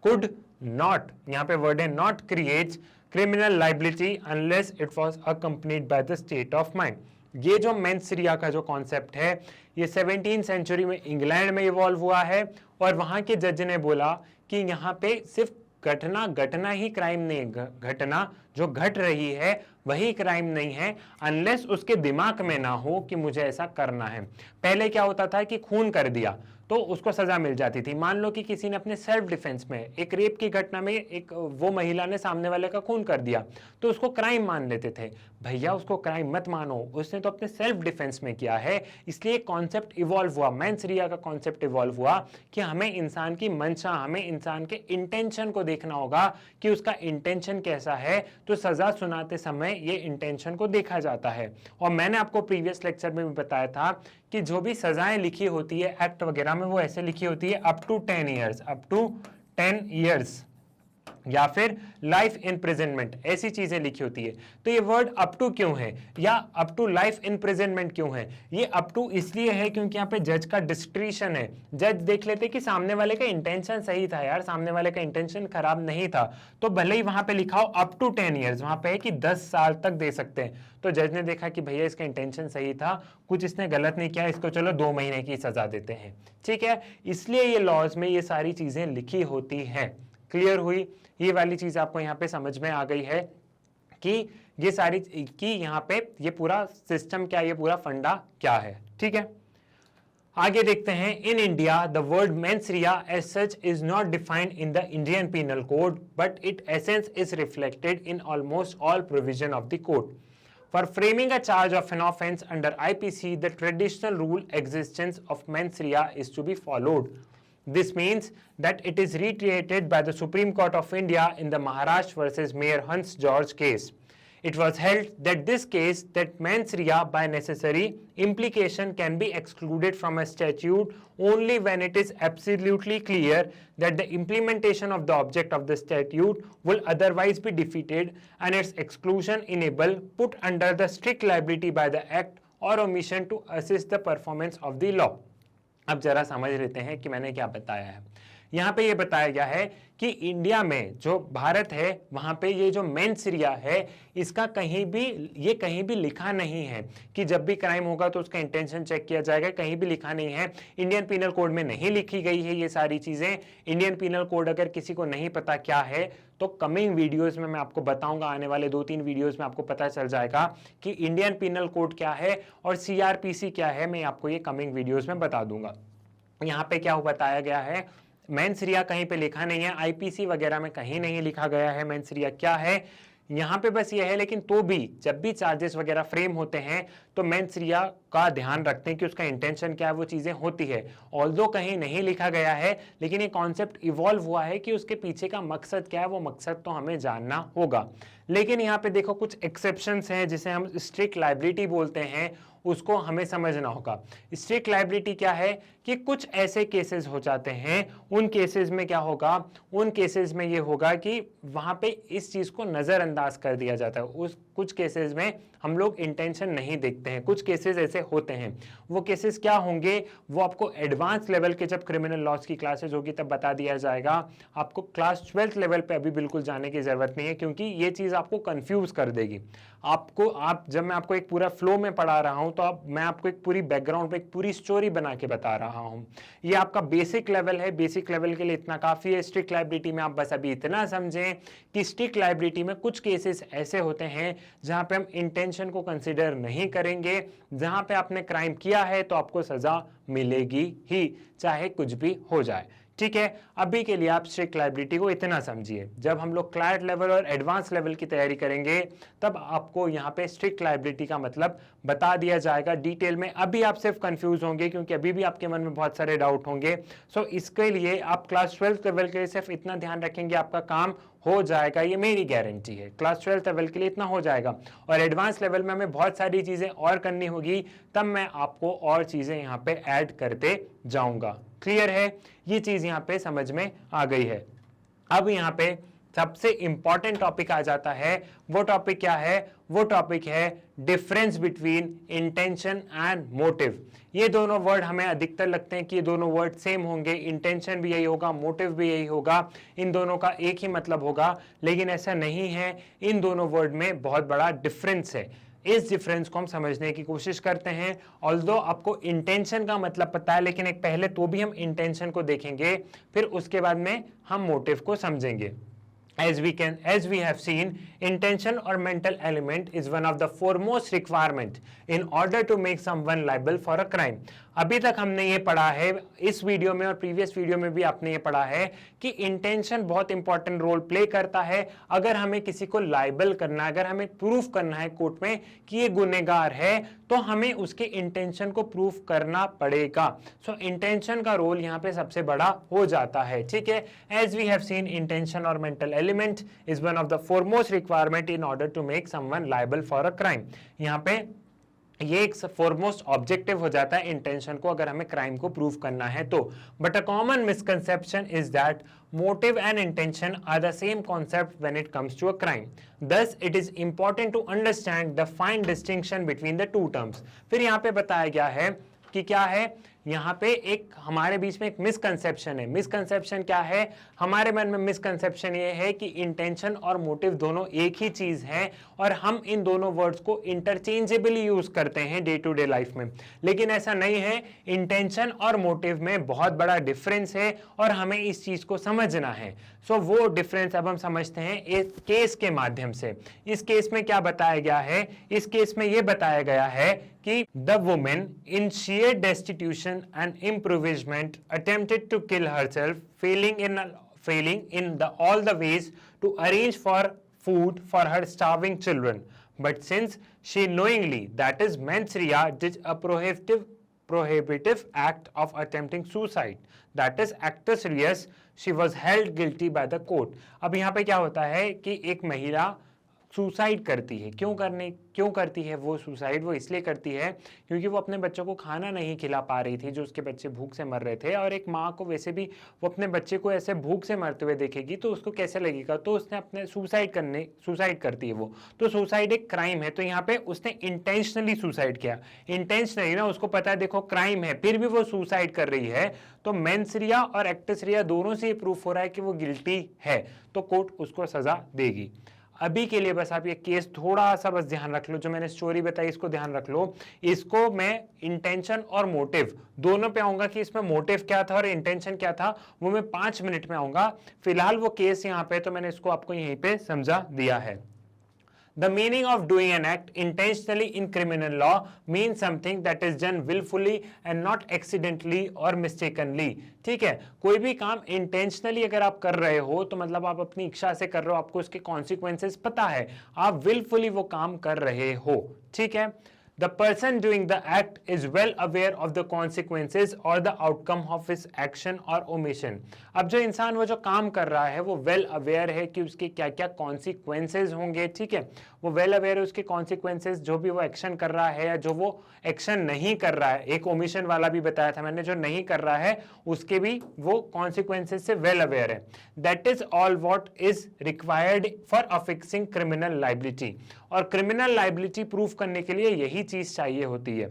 [SPEAKER 1] यहाँ पे वर्ड है not creates criminal liability unless it was accompanied by the state of mind। ये जो mains रिया का जो concept है, ये 17th century में इंग्लैंड में इवॉल्व हुआ है, और वहां के जज ने बोला कि यहाँ पे सिर्फ घटना ही क्राइम नहीं है, घटना जो घट रही है वही क्राइम नहीं है, अनलेस उसके दिमाग में ना हो कि मुझे ऐसा करना है। पहले क्या होता था कि खून कर दिया तो उसको सजा मिल जाती थी। मान लो कि किसी ने अपने सेल्फ डिफेंस में, एक रेप की घटना में एक वो महिला ने सामने वाले का खून कर दिया, तो उसको क्राइम मान लेते थे। भैया उसको क्राइम मत मानो, उसने तो अपने सेल्फ डिफेंस में किया है। इसलिए कॉन्सेप्ट इवॉल्व हुआ, मेंस रिया का कॉन्सेप्ट इवॉल्व हुआ कि हमें इंसान की मंशा, हमें इंसान के इंटेंशन को देखना होगा कि उसका इंटेंशन कैसा है। तो सजा सुनाते समय ये इंटेंशन को देखा जाता है। और मैंने आपको प्रीवियस लेक्चर में भी बताया था कि जो भी सजाएं लिखी होती है एक्ट वगैरह में वो ऐसे लिखी होती है अप टू 10 ईयर्स या फिर लाइफ इम्प्रिजनमेंट, ऐसी चीजें लिखी होती है। तो ये वर्ड अप टू क्यों है या अप टू लाइफ इम्प्रिजनमेंट क्यों है? ये अप टू इसलिए है क्योंकि यहाँ पे जज का डिस्क्रिशन है। जज देख लेते कि सामने वाले का इंटेंशन सही था यार, सामने वाले का इंटेंशन खराब नहीं था, तो भले ही वहां पे लिखा हो अप टू 10 ईयर्स, वहां पे है कि 10 साल तक दे सकते हैं, तो जज ने देखा कि भैया इसका इंटेंशन सही था, कुछ इसने गलत नहीं किया, इसको चलो 2 महीने की सजा देते हैं, ठीक है। इसलिए ये लॉज में ये सारी चीजें लिखी होती है। क्लियर हुई? ये वाली चीज आपको यहाँ पे समझ में आ गई है कि ये सारी कि यहाँ पे ये पूरा सिस्टम क्या, ये पूरा फंडा क्या है, ठीक है। आगे देखते हैं, in India the word mens rea as such is not defined in the Indian Penal Code, but it essence is reflected in almost all provision of the code. For framing a charge of an offense under IPC, the traditional rule existence of mens rea is to be followed. This means that it is reiterated by the Supreme Court of India in the Maharashtra versus Mayor Hans George case. It was held that this case, that mens rea by necessary implication can be excluded from a statute only when it is absolutely clear that the implementation of the object of the statute will otherwise be defeated, and its exclusion enable put under the strict liability by the act or omission to assist the performance of the law. अब जरा समझ लेते हैं कि मैंने क्या बताया है। यहाँ पे ये बताया गया है कि इंडिया में जो भारत है वहां पे ये जो मेंस रिया है इसका कहीं भी लिखा नहीं है कि जब भी क्राइम होगा तो उसका इंटेंशन चेक किया जाएगा, कहीं भी लिखा नहीं है। इंडियन पीनल कोड में नहीं लिखी गई है ये सारी चीजें। इंडियन पीनल कोड अगर किसी को नहीं पता क्या है तो कमिंग वीडियोस में मैं आपको बताऊंगा, आने वाले 2-3 वीडियोस में आपको पता चल जाएगा कि इंडियन पीनल कोड क्या है और CRPC क्या है। मैं आपको ये कमिंग वीडियोस में बता दूंगा। यहाँ पे क्या बताया गया है, मेंस रिया कहीं पे लिखा नहीं है, IPC वगैरह में कहीं नहीं लिखा गया है मेंस रिया क्या है। यहाँ पे बस ये है, लेकिन तो भी जब भी चार्जेस वगैरह फ्रेम होते हैं तो मेंस रिया का ध्यान रखते हैं कि उसका इंटेंशन क्या है, वो चीजें होती है। ऑल्दो कहीं नहीं लिखा गया है, लेकिन ये कॉन्सेप्ट इवॉल्व हुआ है कि उसके पीछे का मकसद क्या है, वो मकसद तो हमें जानना होगा। लेकिन यहाँ पे देखो कुछ एक्सेप्शंस हैं जिसे हम स्ट्रिक्ट लायबिलिटी बोलते हैं, उसको हमें समझना होगा। स्ट्रिक्ट लायबिलिटी क्या है कि कुछ ऐसे केसेस हो जाते हैं, उन केसेस में क्या होगा, उन केसेस में ये होगा कि वहां पे इस चीज को नजरअंदाज कर दिया जाता है। उस कुछ केसेस में हम लोग इंटेंशन नहीं देखते हैं, कुछ केसेस ऐसे होते हैं। वो केसेस क्या होंगे वो आपको एडवांस लेवल के जब क्रिमिनल लॉज की क्लासेस होगी तब बता दिया जाएगा। आपको क्लास 12th लेवल पे अभी बिल्कुल जाने की जरूरत नहीं है, क्योंकि ये चीज आपको कंफ्यूज कर देगी। जब मैं आपको एक पूरा फ्लो में पढ़ा रहा हूं तो मैं आपको एक पूरी बैकग्राउंड पे एक पूरी स्टोरी बना के बता रहा हूं। ये आपका बेसिक लेवल है, बेसिक लेवल के लिए इतना काफी है। स्ट्रिक्ट लायबिलिटी में आप बस अभी इतना समझें कि स्ट्रिक्ट लायबिलिटी में कुछ केसेस ऐसे होते हैं जहां पे हम इंटेंशन को कंसिडर नहीं करेंगे। जहां पे आपने क्राइम किया है तो आपको सजा मिलेगी ही, चाहे कुछ भी हो जाए, ठीक है। अभी के लिए आप स्ट्रिक्ट लायबिलिटी को इतना समझिए। जब हम लोग क्लायंट लेवल और एडवांस लेवल की तैयारी करेंगे तब आपको यहाँ पे स्ट्रिक्ट लायबिलिटी का मतलब बता दिया जाएगा डिटेल में। अभी आप सिर्फ कंफ्यूज होंगे क्योंकि अभी भी आपके मन में बहुत सारे डाउट होंगे। सो इसके लिए आप क्लास 12th लेवल के लिए सिर्फ इतना ध्यान रखेंगे, आपका काम हो जाएगा, ये मेरी गारंटी है। क्लास 12th लेवल के लिए इतना हो जाएगा, और एडवांस लेवल में हमें बहुत सारी चीजें और करनी होगी, तब मैं आपको और चीजें यहाँ पे ऐड करते जाऊंगा। क्लियर है? ये चीज यहाँ पे समझ में आ गई है। अब यहाँ पे सबसे इंपॉर्टेंट टॉपिक आ जाता है। वो टॉपिक क्या है? वो टॉपिक है difference between intention and motive. ये दोनों वर्ड हमें अधिकतर लगते हैं कि ये दोनों वर्ड सेम होंगे, इंटेंशन भी यही होगा, मोटिव भी यही होगा, इन दोनों का एक ही मतलब होगा, लेकिन ऐसा नहीं है। इन दोनों वर्ड में बहुत बड़ा डिफरेंस है। इस डिफरेंस को हम समझने की कोशिश करते हैं। ऑल्दो आपको इंटेंशन का मतलब पता है, लेकिन एक पहले तो भी हम इंटेंशन को देखेंगे, फिर उसके बाद में हम मोटिव को समझेंगे। As we have seen, intention or mental element is one of the foremost requirement in order to make someone liable for a crime. अभी तक हमने ये पढ़ा है इस वीडियो में और प्रीवियस वीडियो में भी आपने ये पढ़ा है कि इंटेंशन बहुत इंपॉर्टेंट रोल प्ले करता है। अगर हमें किसी को लाइबल करना है, अगर हमें प्रूफ करना है कोर्ट में कि ये गुनहगार है, तो हमें उसके इंटेंशन को प्रूफ करना पड़ेगा। सो इंटेंशन का रोल यहाँ पे सबसे बड़ा हो जाता है, ठीक है। As we have seen, intention और mental element is one of the foremost requirement in order to make someone liable for a crime. यहाँ पे ये एक फॉरमोस्ट ऑब्जेक्टिव हो जाता है इंटेंशन को, अगर हमें क्राइम को प्रूव करना है तो। But a common misconception is that motive and intention are the same concept when it comes to a crime. Thus, it is important to understand the fine distinction between the two terms. फिर यहाँ पे बताया गया है कि क्या है, यहाँ पे एक हमारे बीच में एक मिसकंसेप्शन है। मिसकंसेप्शन क्या है? हमारे मन में मिसकंसेप्शन ये है कि इंटेंशन और मोटिव दोनों एक ही चीज है और हम इन दोनों वर्ड्स को इंटरचेंजेबली यूज करते हैं डे टू डे लाइफ में, लेकिन ऐसा नहीं है। इंटेंशन और मोटिव में बहुत बड़ा डिफरेंस है और हमें इस चीज को समझना है। सो वो डिफरेंस अब हम समझते हैं इस केस के माध्यम से। इस केस में क्या बताया गया है? इस केस में ये बताया गया है कि the women in sheer destitution and impoverishment attempted to kill herself, failing in all the ways to arrange for food for her starving children. But since she knowingly, that is mens rea, did a prohibitive act of attempting suicide, that is actus reus, she was held guilty by the court. अब यहाँ पे क्या होता है कि एक महिला suicide करती है। क्यों करती है वो सुसाइड? वो इसलिए करती है क्योंकि वो अपने बच्चों को खाना नहीं खिला पा रही थी, जो उसके बच्चे भूख से मर रहे थे। और एक माँ को वैसे भी वो अपने बच्चे को ऐसे भूख से मरते हुए देखेगी तो उसको कैसे लगेगा, तो उसने अपने सुसाइड करती है वो। तो सुसाइड एक क्राइम है। तो यहाँ पे उसने इंटेंशनली सुसाइड किया। इंटेंशनली ना, उसको पता है देखो क्राइम है, फिर भी वो सुसाइड कर रही है। तो मेंस रिया और एक्टस रिया दोनों से प्रूफ हो रहा है कि वो गिल्टी है, तो कोर्ट उसको सजा देगी। अभी के लिए बस आप ये केस थोड़ा सा बस ध्यान रख लो, जो मैंने स्टोरी बताई इसको ध्यान रख लो। इसको मैं इंटेंशन और मोटिव दोनों पे आऊंगा कि इसमें मोटिव क्या था और इंटेंशन क्या था, वो मैं 5 मिनट में आऊंगा। फिलहाल वो केस यहाँ पे तो मैंने इसको आपको यहीं पे समझा दिया है। The meaning of doing an act intentionally in criminal law means something that is done willfully and not accidentally or mistakenly. ठीक है, कोई भी काम इंटेंशनली अगर आप कर रहे हो तो मतलब आप अपनी इच्छा से कर रहे हो, आपको उसके कॉन्सिक्वेंसेस पता है, आप willfully वो काम कर रहे हो। ठीक है, The person doing the act is well aware of the consequences or the outcome of his action or omission. अब जो इंसान वो जो काम कर रहा है वो well aware है कि उसके क्या क्या consequences होंगे। ठीक है, वो well aware है उसके consequences, जो भी वो action कर रहा है या जो वो action नहीं कर रहा है। एक omission वाला भी बताया था मैंने, जो नहीं कर रहा है उसके भी वो consequences से well aware है। That is all what is required for affixing criminal liability. और क्रिमिनल लाइबिलिटी प्रूफ करने के लिए यही चीज चाहिए होती है।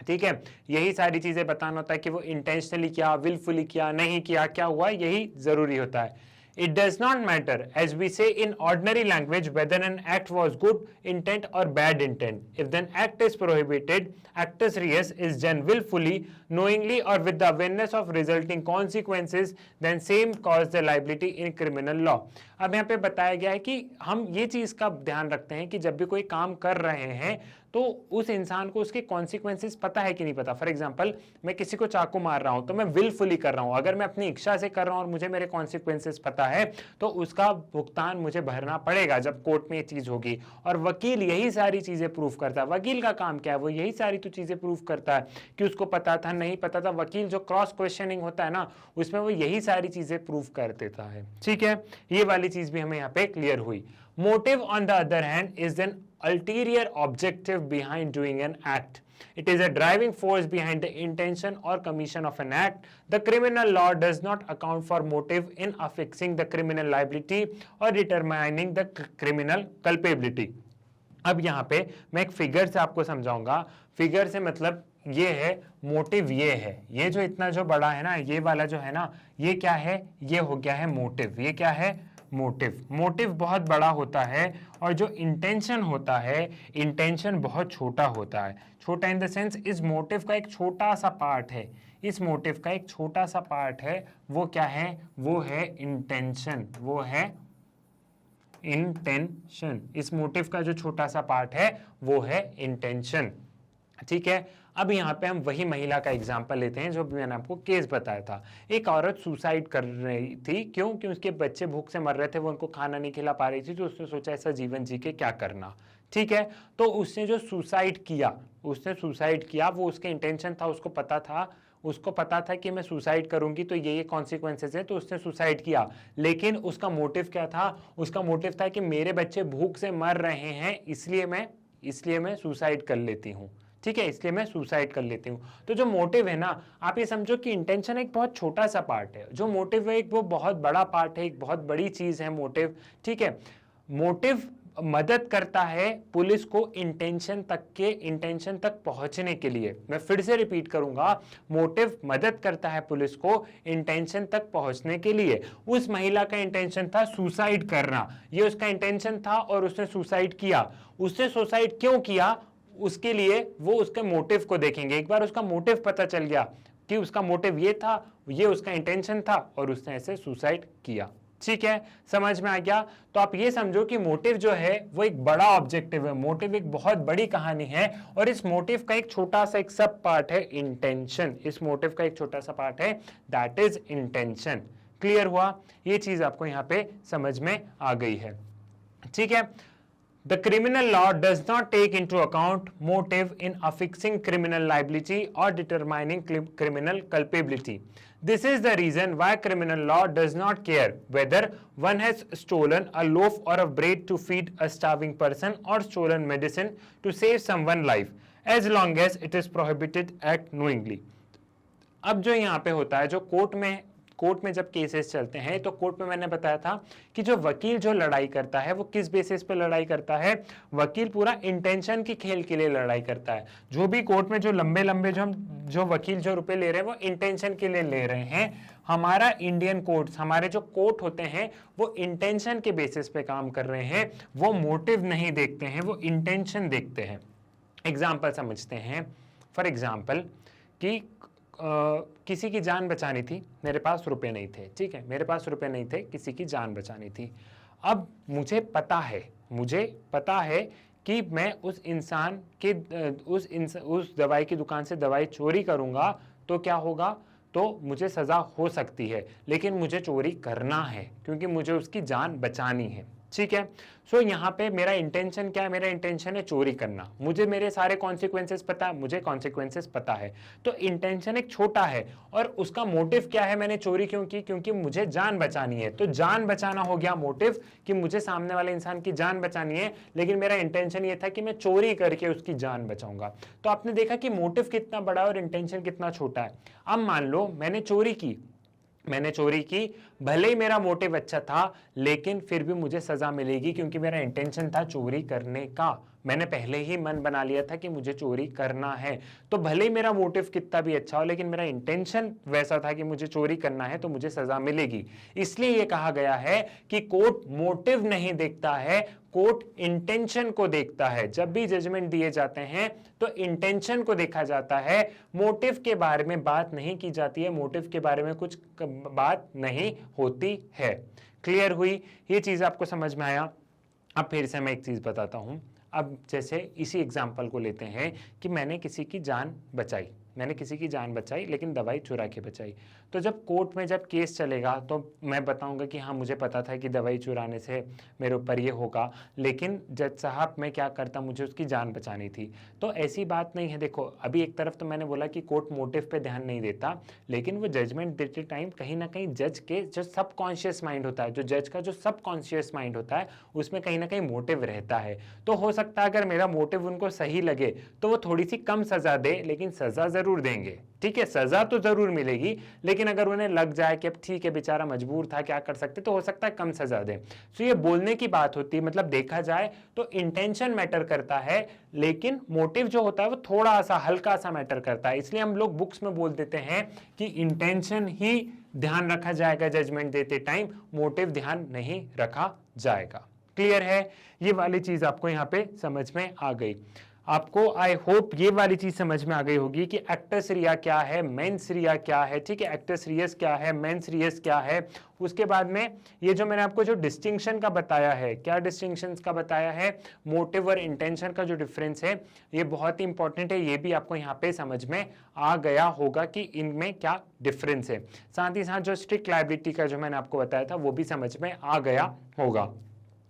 [SPEAKER 1] ठीक है, यही सारी चीजें बताना होता है कि वो इंटेंशनली किया, विलफुली किया, नहीं किया, क्या हुआ, यही जरूरी होता है। It does not matter, as we say in ordinary language, whether an act was good intent or bad intent. If an act is prohibited, actus reus is done willfully, knowingly or with the awareness of resulting consequences, then same cause the liability in criminal law. अब यहाँ पे बताया गया है कि हम ये चीज का ध्यान रखते हैं कि जब भी कोई काम कर रहे हैं तो उस इंसान को उसके कॉन्सिक्वेंसेस पता है कि नहीं पता। फॉर एग्जाम्पल, मैं किसी को चाकू मार रहा हूं तो मैं विलफुली कर रहा हूं। अगर मैं अपनी इच्छा से कर रहा हूं और मुझे मेरे कॉन्सिक्वेंसेस पता है तो उसका भुगतान मुझे भरना पड़ेगा जब कोर्ट में ये चीज होगी। और वकील यही सारी चीजें प्रूफ करता है। वकील का काम क्या है? वो यही सारी तो चीजें प्रूफ करता है कि उसको पता था, नहीं पता था। वकील जो क्रॉस क्वेश्चनिंग होता है ना, उसमें वो यही सारी चीजें प्रूफ कर देता है। ठीक है, ये वाली चीज भी हमें यहाँ पे क्लियर हुई। Motive, on the other hand, is an ulterior objective behind doing an act. It is a driving force behind the intention or commission of an act. The criminal law does not account for motive in affixing the criminal liability or determining the criminal culpability. अब यहाँ पे मैं एक figure से आपको समझाऊंगा। Figure से मतलब ये है, मोटिव ये है, ये जो इतना जो बड़ा है ना, ये वाला जो है ना, ये क्या है? ये हो गया है मोटिव। ये क्या है? मोटिव। मोटिव बहुत बड़ा होता है और जो इंटेंशन होता है, इंटेंशन बहुत छोटा होता है। छोटा इन द सेंस इस मोटिव का एक छोटा सा पार्ट है, इस मोटिव का एक छोटा सा पार्ट है। वो क्या है? वो है इंटेंशन। वो है इंटेंशन। इस मोटिव का जो छोटा सा पार्ट है वो है इंटेंशन। ठीक है। अब यहाँ पे हम वही महिला का एग्जाम्पल लेते हैं जो मैंने आपको केस बताया था। एक औरत सुसाइड कर रही थी, क्यों? कि उसके बच्चे भूख से मर रहे थे, वो उनको खाना नहीं खिला पा रही थी, तो उसने सोचा ऐसा जीवन जी के क्या करना। ठीक है, तो उसने जो सुसाइड किया, वो उसके इंटेंशन था, उसको पता था कि मैं सुसाइड करूंगी तो ये कॉन्सिक्वेंसेस है, तो उसने सुसाइड किया। लेकिन उसका मोटिव क्या था? उसका मोटिव था कि मेरे बच्चे भूख से मर रहे हैं, इसलिए मैं सुसाइड कर लेती हूँ। ठीक है, इसलिए मैं सुसाइड कर लेती हूं। तो जो मोटिव है ना, आप ये समझो कि इंटेंशन एक बहुत छोटा सा पार्ट है, जो मोटिव है एक वो बहुत बड़ा पार्ट है, एक बहुत बड़ी चीज है मोटिव। ठीक है, मोटिव मदद करता है पुलिस को इंटेंशन तक पहुंचने के लिए। मैं फिर से रिपीट करूंगा, मोटिव मदद करता है पुलिस को इंटेंशन तक पहुंचने के लिए। उस महिला का इंटेंशन था सुसाइड करना, ये उसका इंटेंशन था और उसने सुसाइड किया। उसने सुसाइड क्यों किया, उसके लिए वो उसके मोटिव को देखेंगे। एक बार उसका मोटिव पता चल गया कि उसका मोटिव ये था, ये उसका इंटेंशन था और उसने ऐसे सुसाइड किया। ठीक है, समझ में आ गया? तो आप ये समझो कि मोटिव जो है वो एक बड़ा ऑब्जेक्टिव है, मोटिव एक बहुत बड़ी कहानी है, और इस मोटिव का एक छोटा सा एक सब पार्ट है इंटेंशन। इस मोटिव का एक छोटा सा पार्ट है, दैट इज इंटेंशन। क्लियर हुआ? ये चीज आपको यहां पे समझ में आ गई है। ठीक है, the criminal law does not take into account motive in affixing criminal liability or determining criminal culpability. This is the reason why criminal law does not care whether one has stolen a loaf or a bread to feed a starving person or stolen medicine to save someone's life, as long as it is prohibited act knowingly. अब जो यहाँ पे होता है, जो court में जब cases चलते हैं, तो कोर्ट में मैंने बताया था कि जो वकील जो लड़ाई करता है वो किस बेसिस पे लड़ाई करता है? वकील पूरा इंटेंशन की खेल के लिए लड़ाई करता है। जो भी कोर्ट में जो लंबे लंबे जो वकील जो रुपए ले रहे हैं वो इंटेंशन के लिए ले रहे हैं। हमारा इंडियन कोर्ट्स, हमारे जो कोर्ट होते हैं वो इंटेंशन के बेसिस पे काम कर रहे हैं, वो मोटिव नहीं देखते हैं, वो इंटेंशन देखते हैं। एग्जाम्पल समझते हैं। फॉर एग्जाम्पल कि किसी की जान बचानी थी, मेरे पास रुपए नहीं थे। ठीक है, मेरे पास रुपए नहीं थे, किसी की जान बचानी थी। अब मुझे पता है कि मैं उस इंसान के उस दवाई की दुकान से दवाई चोरी करूंगा तो क्या होगा, तो मुझे सजा हो सकती है, लेकिन मुझे चोरी करना है क्योंकि मुझे उसकी जान बचानी है। ठीक है, सो यहाँ पे मेरा इंटेंशन क्या है? मेरा इंटेंशन है चोरी करना। मुझे मेरे सारे कॉन्सिक्वेंसेस पता है, मुझे कॉन्सिक्वेंसेस पता है, तो इंटेंशन एक छोटा है। और उसका मोटिव क्या है? मैंने चोरी क्यों की? क्योंकि मुझे जान बचानी है। तो जान बचाना हो गया मोटिव, कि मुझे सामने वाले इंसान की जान बचानी है, लेकिन मेरा इंटेंशन ये था कि मैं चोरी करके उसकी जान बचाऊंगा। तो आपने देखा कि मोटिव कितना बड़ा और इंटेंशन कितना छोटा है। अब मान लो मैंने चोरी की, भले ही मेरा मोटिव अच्छा था, लेकिन फिर भी मुझे सजा मिलेगी क्योंकि मेरा इंटेंशन था चोरी करने का। मैंने पहले ही मन बना लिया था कि मुझे चोरी करना है। तो भले ही मेरा मोटिव कितना भी अच्छा हो, लेकिन मेरा इंटेंशन वैसा था कि मुझे चोरी करना है, तो मुझे सजा मिलेगी। इसलिए यह कहा गया है कि कोर्ट मोटिव नहीं देखता है, कोर्ट इंटेंशन को देखता है। जब भी जजमेंट दिए जाते हैं तो इंटेंशन को देखा जाता है, मोटिव के बारे में बात नहीं की जाती है, मोटिव के बारे में कुछ बात नहीं होती है। क्लियर हुई? ये चीज आपको समझ में आया? अब फिर से मैं एक चीज बताता हूं। अब जैसे इसी एग्जाम्पल को लेते हैं कि मैंने किसी की जान बचाई, लेकिन दवाई चुरा के बचाई। तो जब कोर्ट में जब केस चलेगा तो मैं बताऊंगा कि हाँ, मुझे पता था कि दवाई चुराने से मेरे ऊपर ये होगा, लेकिन जज साहब मैं क्या करता, मुझे उसकी जान बचानी थी। तो ऐसी बात नहीं है। देखो, अभी एक तरफ तो मैंने बोला कि कोर्ट मोटिव पे ध्यान नहीं देता, लेकिन वो जजमेंट देते टाइम कहीं ना कहीं जज के जो सबकॉन्शियस माइंड होता है, जो जज का जो सबकॉन्शियस माइंड होता है, उसमें कहीं ना कहीं मोटिव रहता है। तो हो सकता है अगर मेरा मोटिव उनको सही लगे तो वो थोड़ी सी कम सजा दे, लेकिन सजा जरूर देंगे। ठीक है, सजा तो जरूर मिलेगी, लेकिन अगर उन्हें लग जाए कि अब ठीक है बेचारा मजबूर था, क्या कर सकते, तो हो सकता है कम सजा दे। तो ये बोलने की बात होती है। मतलब देखा जाए तो इंटेंशन मैटर करता है, लेकिन मोटिव जो होता है वो थोड़ा सा हल्का सा मैटर करता है। इसलिए हम लोग बुक्स में बोल देते हैं कि इंटेंशन ही ध्यान रखा जाएगा जजमेंट देते टाइम, मोटिव ध्यान नहीं रखा जाएगा। क्लियर है? ये वाली चीज आपको यहाँ पे समझ में आ गई। आपको आई होप ये वाली चीज समझ में आ गई होगी कि एक्टस रिया क्या है, मेंस रिया क्या है, ठीक है, एक्टस रियस क्या है, मेंस रियस क्या है। उसके बाद में ये जो मैंने आपको जो डिस्टिंक्शन का बताया है, क्या डिस्टिंक्शन का बताया है, मोटिव और इंटेंशन का जो डिफरेंस है, ये बहुत ही इंपॉर्टेंट है। ये भी आपको यहाँ पे समझ में आ गया होगा कि इनमें क्या डिफरेंस है। साथ ही साथ जो स्ट्रिक्ट लायबिलिटी का जो मैंने आपको बताया था वो भी समझ में आ गया होगा।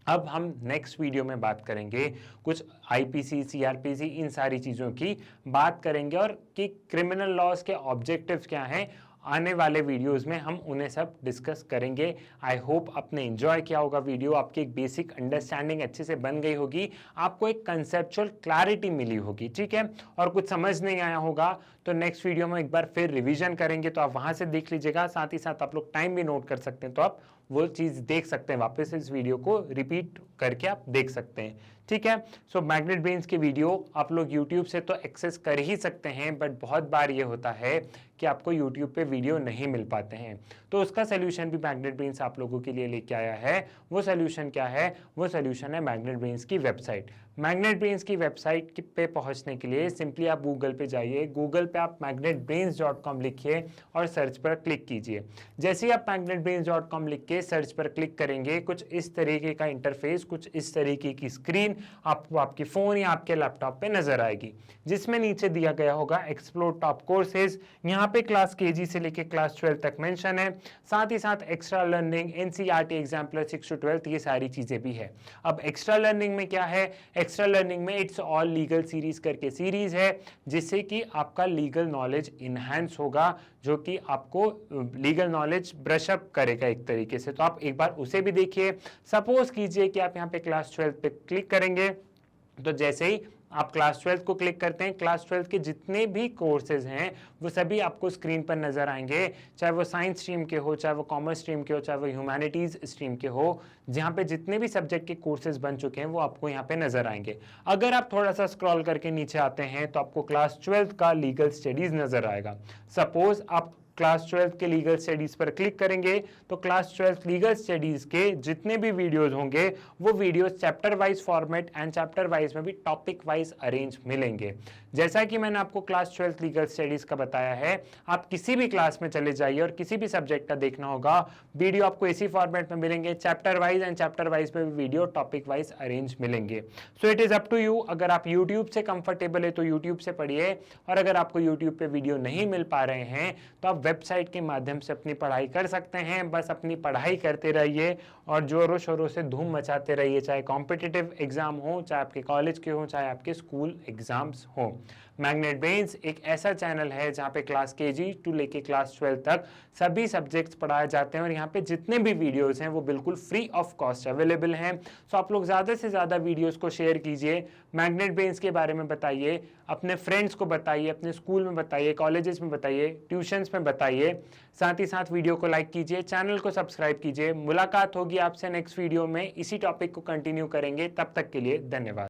[SPEAKER 1] अब हम नेक्स्ट वीडियो में बात करेंगे कुछ आईपीसी, सीआरपीसी, इन सारी चीज़ों की बात करेंगे और कि क्रिमिनल लॉज के ऑब्जेक्टिव्स क्या हैं। आने वाले वीडियोस में हम उन्हें सब डिस्कस करेंगे। आई होप आपने एंजॉय किया होगा वीडियो, आपकी एक बेसिक अंडरस्टैंडिंग अच्छे से बन गई होगी, आपको एक कंसेप्चुअल क्लैरिटी मिली होगी, ठीक है। और कुछ समझ नहीं आया होगा तो नेक्स्ट वीडियो में एक बार फिर रिवीजन करेंगे, तो आप वहां से देख लीजिएगा। साथ ही साथ आप लोग टाइम भी नोट कर सकते हैं, तो आप वो चीज देख सकते हैं, वापस इस वीडियो को रिपीट करके आप देख सकते हैं, ठीक है। सो मैग्नेट ब्रेन्स की वीडियो आप लोग यूट्यूब से तो एक्सेस कर ही सकते हैं, बट बहुत बार ये होता है कि आपको यूट्यूब पे वीडियो नहीं मिल पाते हैं, तो उसका सोल्यूशन भी मैग्नेट ब्रेन्स आप लोगों के लिए लेके आया है। वो सोल्यूशन क्या है? वो सोल्यूशन है मैग्नेट ब्रेन्स की वेबसाइट। मैग्नेट ब्रेन्स की वेबसाइट पे पहुंचने के लिए सिंपली आप गूगल पे जाइए, गूगल पे आप magnetbrains.com लिखिए और सर्च पर क्लिक कीजिए। जैसे ही आप magnetbrains.com लिख के सर्च पर क्लिक करेंगे, कुछ इस तरीके का इंटरफेस, कुछ इस तरीके की स्क्रीन आपको आपके फोन या आपके लैपटॉप पे नजर आएगी, जिसमें नीचे दिया गया होगा एक्सप्लोर टॉप कोर्सेज। यहाँ पे क्लास केजी से लेके क्लास 12 तक मेंशन है, साथ ही साथ extra learning, NCERT exemplar 6 to 12, ये सारी चीजें भी है। अब एक्स्ट्रा लर्निंग में क्या है? एक्स्ट्रा लर्निंग में इट्स ऑल लीगल सीरीज करके सीरीज है, जिससे कि आपका लीगल नॉलेज इनहैंस होगा, जो कि आपको लीगल नॉलेज ब्रश अप करेगा एक तरीके से। तो आप एक बार उसे भी देखिए। सपोज कीजिए कि आप यहाँ पे क्लास 12 पे क्लिक करेंगे, तो जैसे ही आप क्लास 12 को क्लिक करते हैं, क्लास 12 के जितने भी कोर्सेज हैं वो सभी आपको स्क्रीन पर नजर आएंगे, चाहे वो साइंस स्ट्रीम के हो, चाहे वो कॉमर्स स्ट्रीम के हो, चाहे वो ह्यूमैनिटीज स्ट्रीम के हो। जहाँ पे जितने भी सब्जेक्ट के कोर्सेज बन चुके हैं वो आपको यहाँ पे नजर आएंगे। अगर आप थोड़ा सा स्क्रॉल करके नीचे आते हैं तो आपको क्लास 12 का लीगल स्टडीज नजर आएगा। सपोज आप क्लास 12 के लीगल स्टडीज पर क्लिक करेंगे तो क्लास 12 लीगल स्टडीज के जितने भी वीडियोस होंगे वो videos chapter wise format and chapter wise में भी टॉपिक वाइज अरेंज मिलेंगे। जैसा कि मैंने आपको क्लास 12 लीगल स्टडीज का बताया है, आप किसी भी क्लास में चले जाइए और किसी भी सब्जेक्ट का देखना होगा, वीडियो आपको इसी फॉर्मेट में मिलेंगे, chapter wise and chapter wise में भी वीडियो टॉपिक वाइज अरेंज मिलेंगे। So it is up to you. अगर आप यूट्यूब से कंफर्टेबल है तो यूट्यूब से पढ़िए, और अगर आपको यूट्यूब पे वीडियो नहीं मिल पा रहे हैं तो आप वेबसाइट के माध्यम से अपनी पढ़ाई कर सकते हैं। बस अपनी पढ़ाई करते रहिए और जोरों शोरों से धूम मचाते रहिए, चाहे कॉम्पिटिटिव एग्जाम हो, चाहे आपके कॉलेज के हो, चाहे आपके स्कूल एग्जाम्स हो। मैग्नेट ब्रेन्स एक ऐसा चैनल है जहाँ पे क्लास केजी टू लेके क्लास 12 तक सभी सब्जेक्ट्स पढ़ाए जाते हैं, और यहाँ पे जितने भी वीडियोस हैं वो बिल्कुल फ्री ऑफ कॉस्ट अवेलेबल हैं। सो आप लोग ज़्यादा से ज़्यादा वीडियोस को शेयर कीजिए, मैग्नेट ब्रेन्स के बारे में बताइए, अपने फ्रेंड्स को बताइए, अपने स्कूल में बताइए, कॉलेजेस में बताइए, ट्यूशन्स में बताइए। साथ ही साथ वीडियो को लाइक कीजिए, चैनल को सब्सक्राइब कीजिए। मुलाकात होगी आपसे नेक्स्ट वीडियो में, इसी टॉपिक को कंटिन्यू करेंगे। तब तक के लिए धन्यवाद।